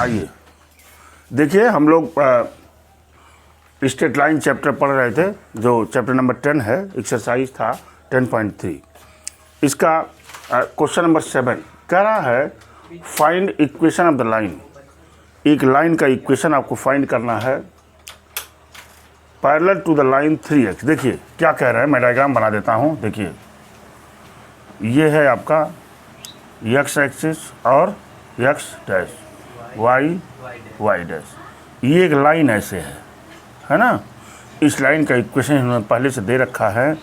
आइए देखिए, हम लोग स्ट्रेट लाइन चैप्टर पढ़ रहे थे, जो चैप्टर नंबर 10 है, एक्सरसाइज था 10.3। इसका क्वेश्चन नंबर 7 कह रहा है find equation of the line. एक लाइन का इक्वेशन आपको फाइंड करना है parallel to the line 3x। देखिए क्या कह रहा है, मैं डायग्राम बना देता हूँ। देखिए ये है आपका x एक्सिस और x डैश, y डैश। ये एक लाइन ऐसे है ना। इस लाइन का इक्वेशन इन्होंने पहले से दे रखा है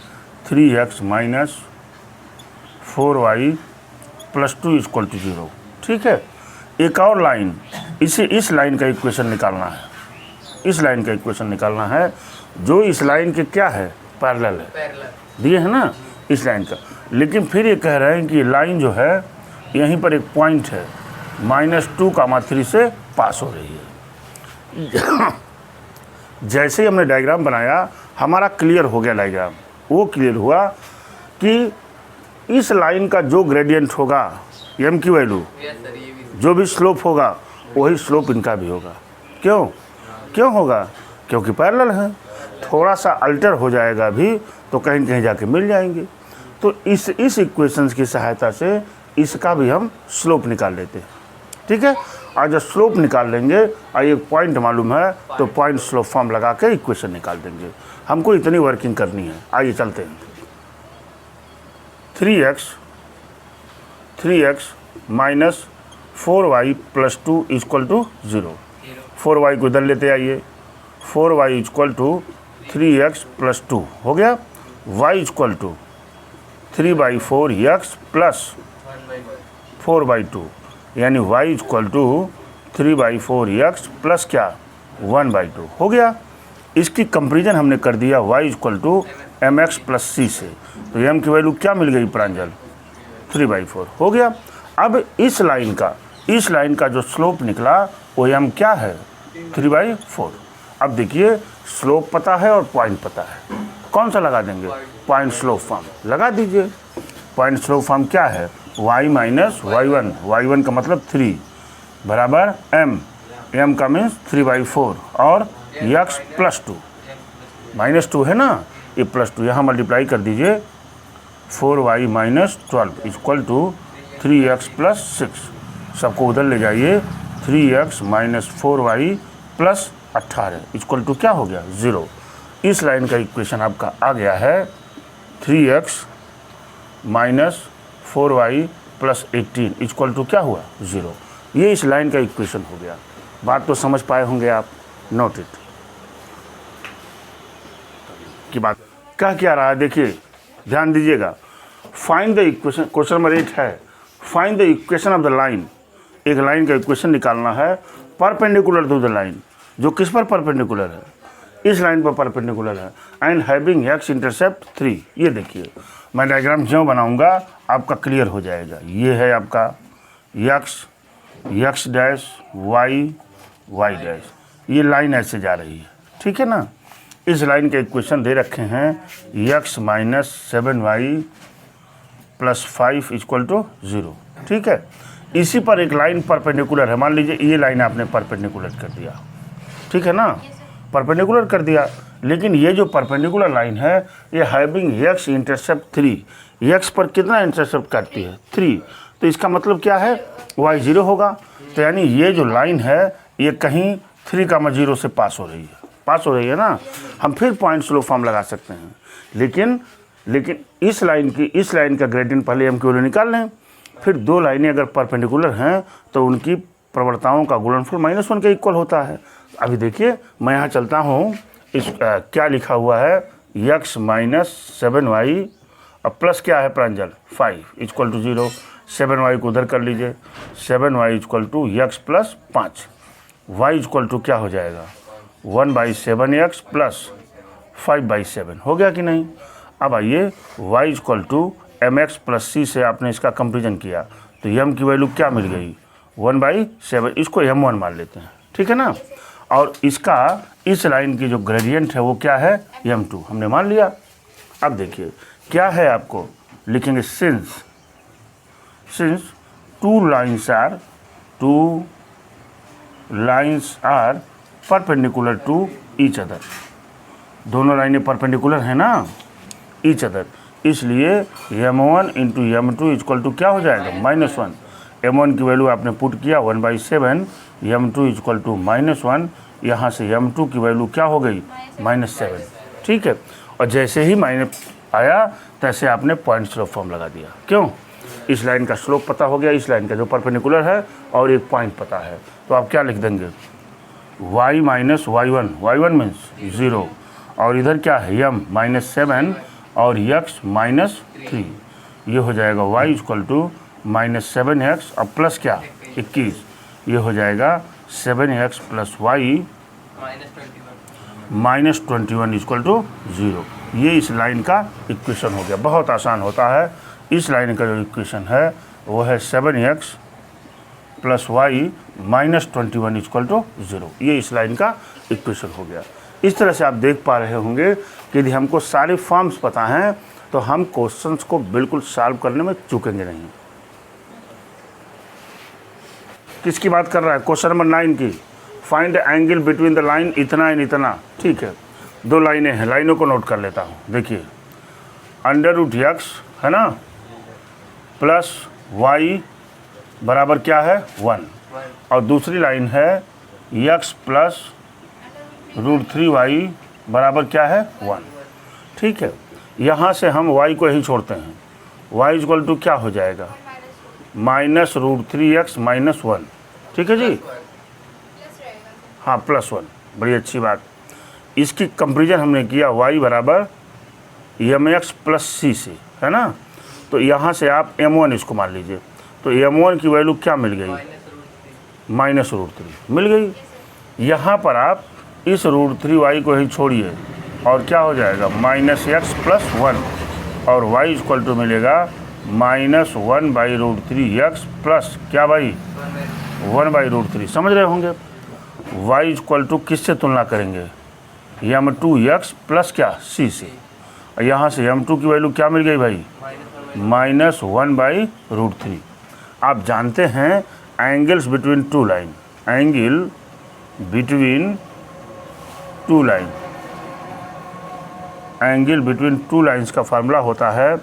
3x minus 4y plus 2 equal to 0। ठीक है, एक और लाइन, इस लाइन का इक्वेशन निकालना है। इस लाइन का इक्वेशन निकालना है जो इस लाइन के क्या है, पैरेलल है, दिए है ना इस लाइन का। लेकिन फिर ये कह रहे हैं कि लाइन जो है यहीं पर एक पॉइंट है -2,3 से पास हो रही है। जैसे ही हमने डायग्राम बनाया हमारा क्लियर हो गया डायग्राम। वो क्लियर हुआ कि इस लाइन का जो ग्रेडियंट होगा m की वैल्यू, जो भी स्लोप होगा वही स्लोप इनका भी होगा। क्यों होगा? क्योंकि पैरेलल है। थोड़ा सा अल्टर हो जाएगा भी तो कहीं कहीं जाके मिल जाएंगे। तो इस इक्वेशंस की सहायता से इसका भी हम स्लोप निकाल लेते हैं। ठीक है, और जब स्लोप निकाल लेंगे और एक पॉइंट मालूम है तो पॉइंट स्लोप फॉर्म लगा के इक्वेशन निकाल देंगे। हमको इतनी वर्किंग करनी है। आइए चलते हैं। 3x minus 4y plus 2 equal to 0। 4y को इधर लेते आइए। 4y equal to 3x plus 2 हो गया। y equal to 3/4x plus 4/2, यानी y equal to 3/4x plus क्या 1/2 हो गया। इसकी कंपेरिजन हमने कर दिया y equal to mx plus c से। तो m की वैल्यू क्या मिल गई प्रांजल? 3/4 हो गया। अब इस लाइन का जो स्लोप निकला वो m क्या है? 3/4। अब देखिए स्लोप पता है और पॉइंट पता है, कौन सा लगा देंगे? पॉइंट स्लोप फॉर्म लगा दीजिए। पॉइंट स्लोप फॉर्म क्या है? y माइनस y1 का मतलब 3 बराबर m का मीन्स 3/4 और x प्लस 2 -2 है ना, ये प्लस 2 यहाँ मल्टीप्लाई कर दीजिए। 4y minus 12 equal to 3x plus 6। सबको उधर ले जाइए। 3x minus 4y plus 18 equal to क्या हो गया? 0। इस लाइन का इक्वेशन आपका आ गया है 3x minus 4y plus 18 equal to क्या हुआ? 0। ये इस लाइन का इक्वेशन हो गया। बात तो समझ पाए होंगे आप। नोट इट की बात क्या रहा है, देखिए ध्यान दीजिएगा। Find the equation, question number 8 है find the equation of the line. एक लाइन का इक्वेशन निकालना है परपेंडिकुलर टू द लाइन। जो किस पर परपेंडिकुलर है? इस लाइन पर परपेंडिकुलर है। And having x intercept 3। ये देखिए मैं डायग्राम जो बनाऊंगा आपका क्लियर हो जाएगा। ये है आपका x डैश y डैश। ये लाइन ऐसे जा रही है, ठीक है ना। इस लाइन के इक्वेशन दे रखे हैं x minus 7y plus 5 equal to 0। ठीक है, इसी पर एक लाइन परपेंडिकुलर है। मान लीजिए ये लाइन आपने परपेंडिकुलर कर दिया, ठीक है ना, परपेंडिकुलर कर दिया। लेकिन ये जो परपेंडिकुलर लाइन है ये हैविंग x इंटरसेप्ट 3। x पर कितना इंटरसेप्ट काटती है? 3। तो इसका मतलब क्या है? y 0 होगा। तो यानी ये जो लाइन है ये कहीं 3,0 से पास हो रही है ना। हम फिर पॉइंट स्लोप फॉर्म लगा सकते हैं। लेकिन इस लाइन का ग्रेडियंट पहले m की वैल्यू निकाल लें। फिर दो लाइनें अगर परपेंडिकुलर हैं तो उनकी प्रवणताओं का गुणनफल -1 के इक्वल होता है। अभी देखिए मैं यहाँ चलता हूँ। इस क्या लिखा हुआ है? x माइनस 7y और प्लस क्या है प्रांजल? 5 इक्वल टू 0। 7y को उधर कर लीजिए। 7y equal to x plus 5। y equal to क्या हो जाएगा? 1/7x प्लस 5/7 हो गया कि नहीं। अब आइए y equal to mx plus c से आपने इसका कंपेरिजन किया तो m की वैल्यू क्या मिल गई? 1/7। इसको m1 मान लेते हैं, ठीक है ना। और इसका इस लाइन की जो ग्रेडियंट है वो क्या है? m2 हमने मान लिया। अब देखिए क्या है, आपको लिखेंगे since two lines are lines are perpendicular to each other, दोनों लाइनें परपेंडिकुलर हैं ना ईच अदर, इसलिए m1 into m2 equal to क्या हो जाएगा -1। m1 की वैल्यू आपने पुट किया 1/7, m2 इक्वल टू -1, यहाँ से m2 की वैल्यू क्या हो गई -7, ठीक है। और जैसे ही माइनस आया तैसे आपने पॉइंट स्लोप फॉर्म लगा दिया, क्यों, इस लाइन का स्लोप पता हो गया, इस लाइन का जो परपेंडिकुलर है और एक पॉइंट पता है, तो आप क्या लिख देंगे y माइनस y1 मीन्स 0, और इधर क्या है m -7 और x -3, ये हो जाएगा y इक्वल टू -7x अब प्लस क्या 21, ये हो जाएगा 7x plus y -21 equal to 0। ये इस लाइन का इक्वेशन हो गया, बहुत आसान होता है। इस लाइन का जो इक्वेशन है वो है 7x plus y -21 equal to 0, ये इस लाइन का इक्वेशन हो गया। इस तरह से आप देख पा रहे होंगे कि यदि हमको सारे फॉर्म्स पता हैं तो हम क्वेश्चंस को बिल्कुल सॉल्व करने में चूकेंगे नहीं। किसकी बात कर रहा है, क्वेश्चन नंबर 9 की। Find angle between the line इतना एंड इतना, ठीक है, दो लाइनें हैं, लाइनों को नोट कर लेता हूँ। देखिए √x है ना प्लस y बराबर क्या है 1, और दूसरी लाइन है x प्लस √3y बराबर क्या है 1, ठीक है। यहाँ से हम y को यहीं छोड़ते हैं, y इक्वल टू क्या हो जाएगा -√3x -1, ठीक है जी, हाँ +1, बड़ी अच्छी बात। इसकी कंपेरिजन हमने किया y बराबर mx प्लस c से, है ना, तो यहाँ से आप m1 इसको मान लीजिए, तो m1 की वैल्यू क्या मिल गई -√3 मिल गई। यहाँ पर आप इस √3y को ही छोड़िए और क्या हो जाएगा -x प्लस 1, और y इक्वल टू मिलेगा -1/√3x प्लस क्या भाई 1/√3, समझ रहे होंगे। y इक्वल टू किससे तुलना करेंगे m2x प्लस क्या c से, और यहाँ से m2 की वैल्यू क्या मिल गई भाई -1/√3। आप जानते हैं angles between two line, angle between two line, angle between two lines का फार्मूला होता है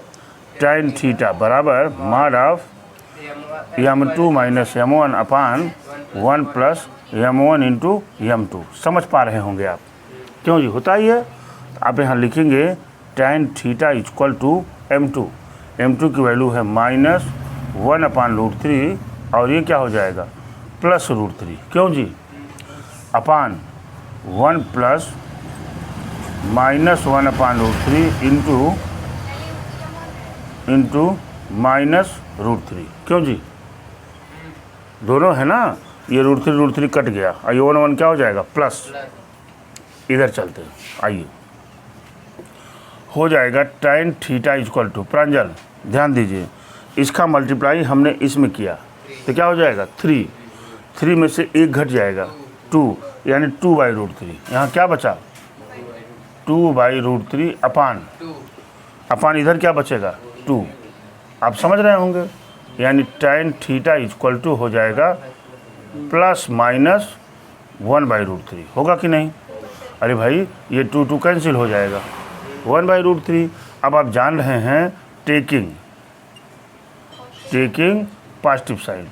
tan थीटा बराबर mod of m2 minus m1 upon 1 plus m1 into m2। समझ पा रहे होंगे आप, क्यों जी, होता ही है। आप यहाँ लिखेंगे tan theta equal to m2 की वैल्यू है -1 अपान √3, और ये क्या हो जाएगा +√3, क्यों जी, अपान 1 प्लस -1 अपान √3 इंटू -√3, क्यों जी, दोनों है ना, ये √3 कट गया, और ये 1 क्या हो जाएगा प्लस, इधर चलते हैं, आइए हो जाएगा tan थीटा इक्वल टू, प्रांजल ध्यान दीजिए, इसका मल्टीप्लाई हमने इसमें किया तो क्या हो जाएगा 3 में से 1 घट जाएगा 2, यानी 2/√3, यहाँ क्या बचा 2/√3 अपान इधर क्या बचेगा 2, आप समझ रहे होंगे, यानी tan थीटा इक्वल टू हो जाएगा ±1/√3, होगा कि नहीं। अरे भाई ये 2 कैंसिल हो जाएगा 1/√3। अब आप जान रहे हैं taking positive sign,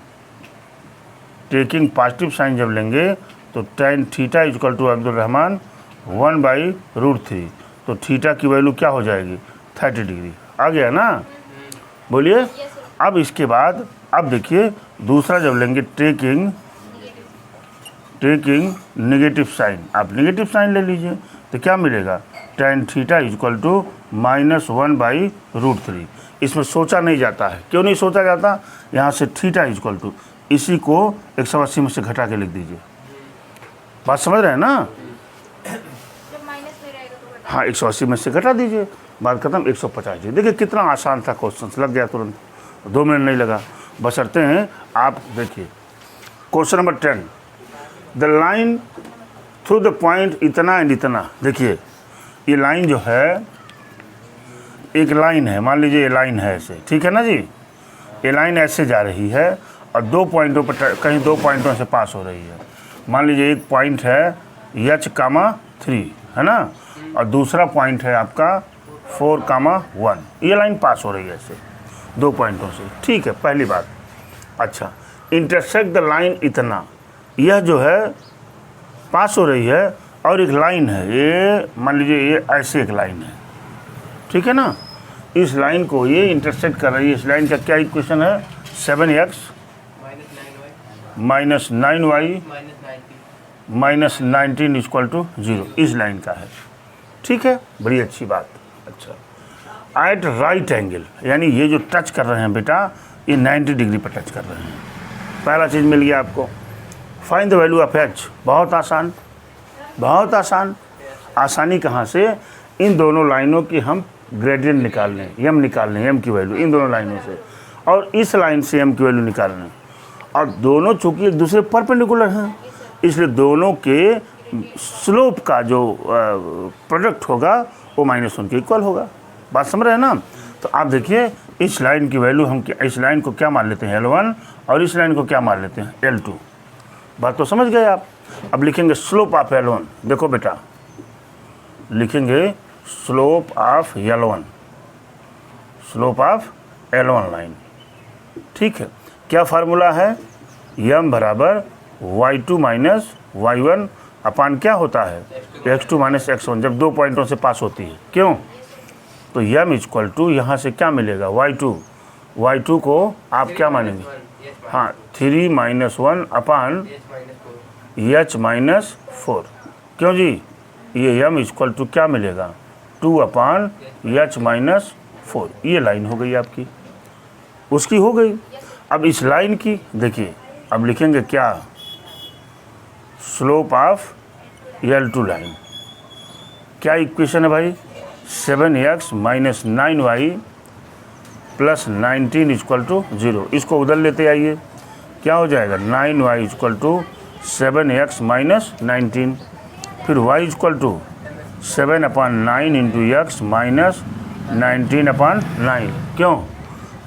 taking positive sign जब लेंगे तो tan theta equal to Abdul Rahman 1/√3, तो थीटा की वैल्यू क्या हो जाएगी 30 डिग्री, आ गया ना, बोलिए। अब इसके बाद अब देखिए दूसरा जब लेंगे टेकिंग नेगेटिव साइन, आप नेगेटिव साइन ले लीजिए तो क्या मिलेगा tan थीटा इक्वल टू -1/√3। इसमें सोचा नहीं जाता है, क्यों नहीं सोचा जाता, यहाँ से थीटा इक्वल टू इसी को 180 में से घटा के लिख दीजिए, बात समझ रहे हैं ना, हाँ 180 में से घटा दीजिए, बात खत्म, 150 जी। देखिए कितना आसान था क्वेश्चन, लग गया तुरंत, 2 मिनट नहीं लगा, बशर्ते हैं आप देखिए। Question number 10, the line through the point इतना एंड इतना। देखिए ये लाइन जो है, एक लाइन है, मान लीजिए ये लाइन है ऐसे, ठीक है ना जी, ये लाइन ऐसे जा रही है और 2 पॉइंटों पर, कहीं 2 पॉइंटों से पास हो रही है। मान लीजिए एक पॉइंट है H,3 है ना, और दूसरा पॉइंट है आपका 4,1। ये लाइन पास हो रही है ऐसे 2 पॉइंटों से, ठीक है, पहली बात। अच्छा, इंटरसेक्ट द लाइन इतना, यह जो है पास हो रही है, और एक लाइन है, ये मान लीजिए ये ऐसे एक लाइन है, ठीक है ना, इस लाइन को ये इंटरसेक्ट कर रही है। इस लाइन का क्या इक्वेशन है? 7x minus 9y minus 19 equal to 0, इस लाइन का है, ठीक है, बड़ी अच्छी बात। अच्छा, एट राइट एंगल, यानी ये जो टच कर रहे हैं बेटा, ये 90 डिग्री पर टच कर रहे हैं। पहला चीज़ मिल गया आपको। Find the value of h, बहुत आसान, बहुत आसान। आसानी कहाँ से? इन दोनों लाइनों की हम ग्रेडियंट निकाल लें, m निकाल लें, m की वैल्यू इन दोनों लाइनों से, और इस लाइन से m की वैल्यू निकाल लें। और दोनों चूँकि एक दूसरे परपेंडिकुलर हैं, इसलिए दोनों के स्लोप का जो प्रोडक्ट होगा वो -1 के इक्वल होगा। बात समझ रहे हैं ना? तो आप देखिए, इस लाइन की वैल्यू हम इस लाइन को क्या मान लेते हैं? L1, और इस लाइन को क्या मान लेते हैं? L2। बात तो समझ गए आप। अब लिखेंगे स्लोप ऑफ L1, देखो बेटा, लिखेंगे slope of L1, slope of L1 line, ठीक है। क्या फार्मूला है? m बराबर y2 माइनस y1 अपान क्या होता है? x2 माइनस x1, जब 2 पॉइंटों से पास होती है। क्यों? तो m इक्वल टू यहाँ से क्या मिलेगा? y2 को आप क्या मानेंगे? हाँ, 3 माइनस 1 अपान h माइनस 4। क्यों जी? ये m इक्वल टू क्या मिलेगा? 2 अपान h माइनस 4। ये लाइन हो गई आपकी, उसकी हो गई। अब इस लाइन की देखिए, अब लिखेंगे क्या? Slope of L2 line. क्या इक्वेशन है भाई? 7x minus 9y plus 19 equal to 0। इसको उधर लेते आइए, क्या हो जाएगा? 9y equal to 7x minus 19, फिर y equal to 7 upon 9 into x minus 19 upon 9। क्यों?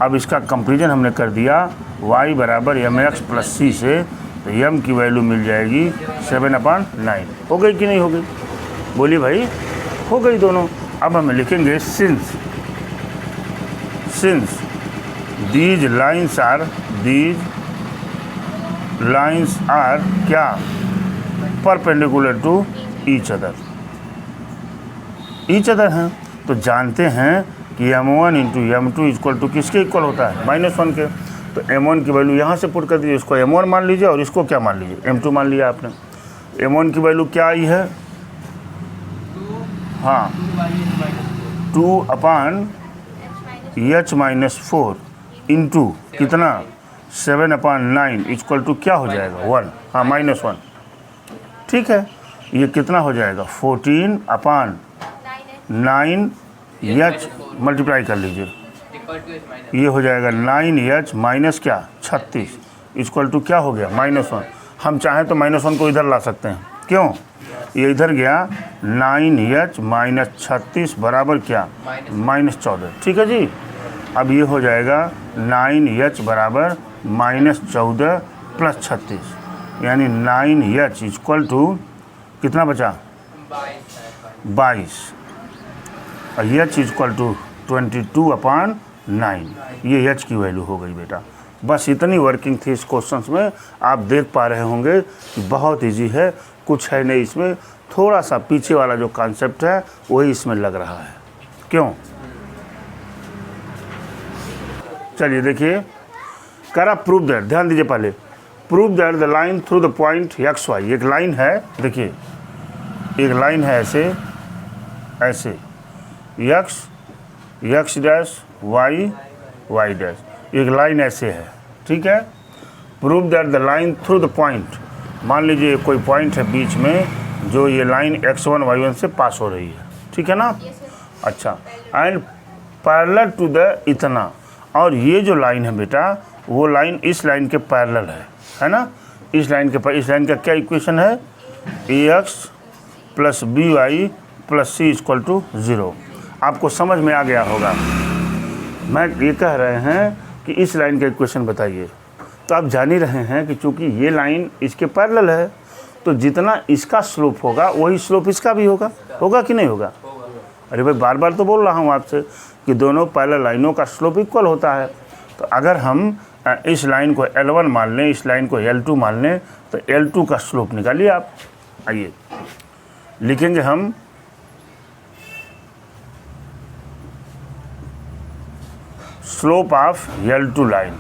अब इसका कंपेरिजन हमने कर दिया y बराबर mx प्लस c से, तो m की वैल्यू मिल जाएगी 7 अपान 9। हो गई कि नहीं हो गई? बोलिए भाई, हो गई दोनों। अब हम लिखेंगे सिंस दीज लाइन्स आर क्या? परपेंडिकुलर टू ईच अदर हैं। तो जानते हैं कि m1 into m2 equal to किसके इक्वल होता है? -1 के। तो m1 की वैल्यू यहाँ से पुट कर दीजिए, इसको m1 मान लीजिए और इसको क्या मान लीजिए? m2 मान लिया आपने। m1 की वैल्यू क्या आई है? हाँ, 2 अपान h माइनस 4 इंटू कितना? 7 अपान 9 इक्वल टू क्या हो जाएगा? 1। हाँ, -1, ठीक है। ये कितना हो जाएगा? 14 अपान 9 h मल्टीप्लाई कर लीजिए, ये हो जाएगा 9h माइनस क्या? 36 इक्वल टू क्या हो गया? -1। हम चाहें तो -1 को इधर ला सकते हैं। क्यों? ये इधर गया, 9h माइनस 36 बराबर क्या? -14, ठीक है जी। अब ये हो जाएगा 9h बराबर -14 प्लस 36, यानी 9h इक्वल टू कितना बचा? 22, और h इक्वल टू 22 अपान 9। ये h की वैल्यू हो गई बेटा। बस इतनी वर्किंग थी इस क्वेश्चंस में। आप देख पा रहे होंगे कि बहुत इजी है, कुछ है नहीं इसमें, थोड़ा सा पीछे वाला जो कॉन्सेप्ट है वही इसमें लग रहा है। क्यों? चलिए देखिए, करा प्रूव दैट, ध्यान दीजिए पहले, prove that the line through the point X Y. एक लाइन है, देखिए एक लाइन है ऐसे एक्स डैश वाई डैश, एक लाइन ऐसे है, ठीक है। Prove that the line through the point, मान लीजिए कोई पॉइंट है बीच में जो ये लाइन x1 y1 से पास हो रही है, ठीक है ना। अच्छा, एंड पैरेलल टू द इतना, और ये जो लाइन है बेटा वो लाइन इस लाइन के पैरेलल है ना। इस लाइन का क्या इक्वेशन है? ax plus by plus c equal to 0। आपको समझ में आ गया होगा। मैं ये कह रहे हैं कि इस लाइन का इक्वेशन बताइए, तो आप जान ही रहे हैं कि चूंकि ये लाइन इसके पैरेलल है, तो जितना इसका स्लोप होगा वही स्लोप इसका भी होगा। होगा कि नहीं होगा? अरे भाई बार बार तो बोल रहा हूँ आपसे कि दोनों पैरेलल लाइनों का स्लोप इक्वल होता है। तो अगर हम इस लाइन को L1 मान लें, इस लाइन को L2 मान लें, तो L2 का स्लोप निकालिए आप। आइए लिखेंगे हम स्लोप ऑफ L2 लाइन।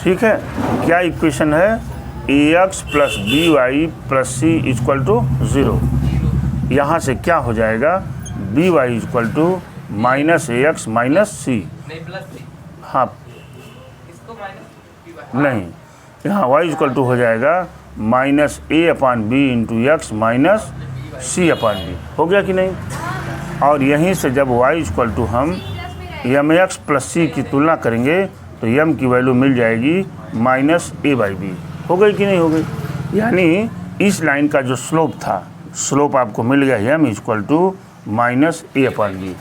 ठीक है, क्या इक्वेशन है? ax plus B Y plus C equal to 0। यहाँ से क्या हो जाएगा? B Y equal to minus A X minus C. हाँ नहीं, यहाँ y इक्वल टू हो जाएगा minus A upon B into X minus C upon B. हो गया कि नहीं? और यहीं से जब y इक्वल टू हम एम एक्स प्लस सी की तुलना करेंगे तो m की वैल्यू मिल जाएगी माइनस ए बाई बी। हो गई कि नहीं हो गई? यानी इस लाइन का जो स्लोप था, स्लोप आपको मिल गया m equal to minus A upon B.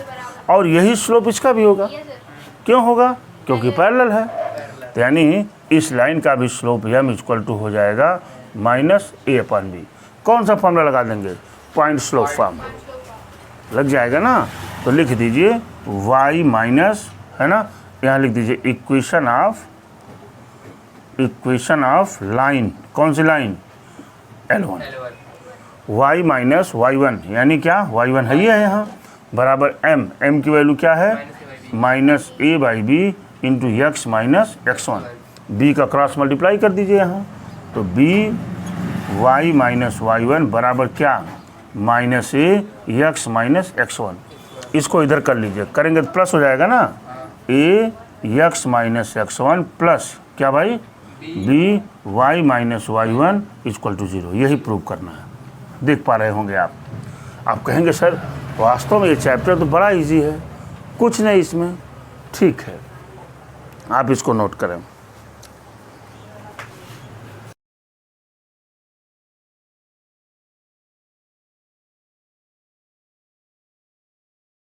और यही स्लोप इसका भी होगा। क्यों होगा? क्योंकि पैरेलल है। तो यानी इस लाइन का भी स्लोप m इक्वल टू हो जाएगा माइनस ए अपान बी। कौन सा फॉर्मूला लगा देंगे? पॉइंट स्लोप फॉर्म लग जाएगा ना। तो लिख दीजिए y माइनस, है ना, यहाँ लिख दीजिए इक्वेशन ऑफ लाइन। कौन सी line? L1। y minus y1 यानी क्या? y1 है ये है यहाँ, बराबर m की वैल्यू क्या है? Minus A by B into X minus x1। b का क्रॉस मल्टीप्लाई कर दीजिए यहाँ, तो b y माइनस y1 बराबर क्या? Minus A X minus x1। इसको इधर कर लीजिए, करेंगे तो प्लस हो जाएगा ना। ए एक्स माइनस x1 प्लस क्या भाई? b y minus y1 equal to 0। यही प्रूव करना है। देख पा रहे होंगे आप कहेंगे सर वास्तव में ये चैप्टर तो बड़ा इजी है, कुछ नहीं इसमें। ठीक है, आप इसको नोट करें।